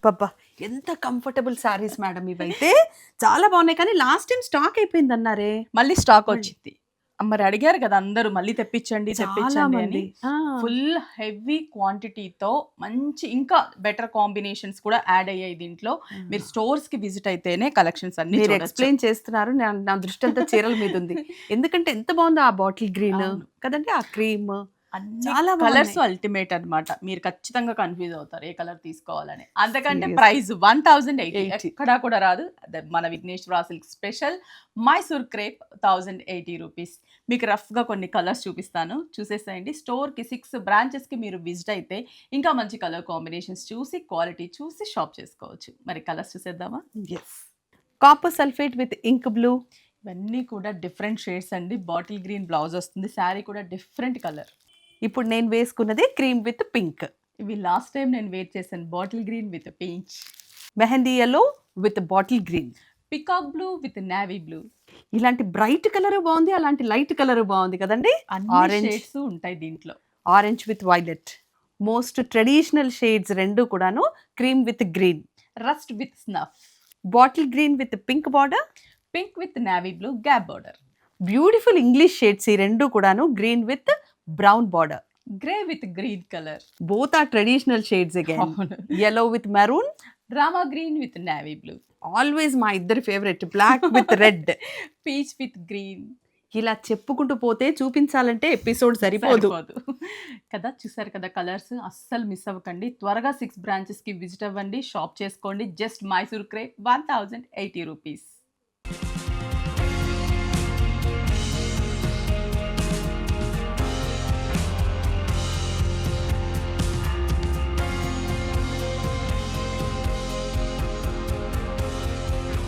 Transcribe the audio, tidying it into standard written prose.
అబ్బబ్బా! ఎంత comfortable saris madam ఇవైతే. చాలా బాగున్నాయి. కానీ లాస్ట్ టైమ్ స్టాక్ అయిపోయిందన్నారే? మళ్ళీ స్టాక్ మళ్ళీ వచ్చింది. మరి అడిగారు కదా అందరూ మళ్ళీ తెప్పించండి, చాలా తెప్పించండి అని. మంది. ఆ! ఫుల్ హెవీ క్వాంటిటీతో మంచి ఇంకా బెటర్ కాంబినేషన్స్ కూడా యాడ్ అయ్యాయి దీంట్లో. మీరు స్టోర్స్‌కి విజిట్ అయితేనే కలెక్షన్స్ అన్నీ మీరు చూడొచ్చు. ఎక్స్‌ప్లెయిన్ చేస్తున్నారు. నా దృష్టంతా చీరల మీదుంది. ఎందుకంటే ఎంత బావుందో ఆ బాటిల్ గ్రీన్ అవును. కదండీ! ఆ క్రీమ్ అన్ని చాలా కలర్స్ బావున్నాయి. అల్టిమేట్ అన్నమాట. మీరు ఖచ్చితంగా కన్‌ఫ్యూజ్ అవుతారు ఏ కలర్ తీసుకోవాలని. అంతకంటే సీరియస్‌లీ. ప్రైస్ 1080 80 ఎక్కడా కూడా రాదు. మన Vigneshwara silk special Mysore crepe 1080 rupees. మీకు రఫ్‌గా కొన్ని కలర్స్ చూపిస్తాను. చూసేసేయండి. స్టోర్‌కి 6 బ్రాంచెస్‌కి మీరు విజిట్ అయితే ఇంకా మంచి కలర్ కాంబినేషన్స్ చూసి, క్వాలిటీ చూసి షాప్ చేసుకోవచ్చు. మరి కలర్స్ చూసేద్దామా? Yes. Copper sulphate with ink blue. ఇవన్నీ కూడా డిఫరెంట్ షేడ్స్ అండి. బాటిల్ గ్రీన్ బ్లౌజ్ వస్తుంది. శారీ కూడా డిఫరెంట్ కలర్. ఇప్పుడు నేను వేసుకున్నది క్రీమ్ విత్ పింక్. ఇవి లాస్ట్ టైమ్ నేను వేర్ చేశాను. Bottle green with peach. Mehndi yellow with bottle green. Peacock blue with navy blue. ఇలాంటి బ్రైట్ కలర్ బావుంది. అలాంటి లైట్ కలర్ బావుంది కదండీ! అన్ని ఆరెంజ్, షేడ్స్ ఉంటాయి దీంట్లో. Orange with violet. Most traditional shades 2 కూడాను cream with green. Rust with snuff. Bottle green with pink border. Pink with navy blue gap border. Beautiful English shades ఈ 2 కూడాను green with brown border. Grey with green colour. Both are traditional shades again. అవును. Yellow with maroon. Drama green with navy blue. Always మా ఇద్దరి favourite black with red. Peach with green. ఇలా చెప్పుకుంటూ పోతే చూపించాలంటే episode సరిపోదు. కదా చూసారు కదా కలర్స్ అస్సలు మిస్ అవ్వకండి. త్వరగా 6 బ్రాంచెస్‌కి విజిట్ అవ్వండి. షాప్ చేసుకోండి. Just Mysore crepe 1080 rupees.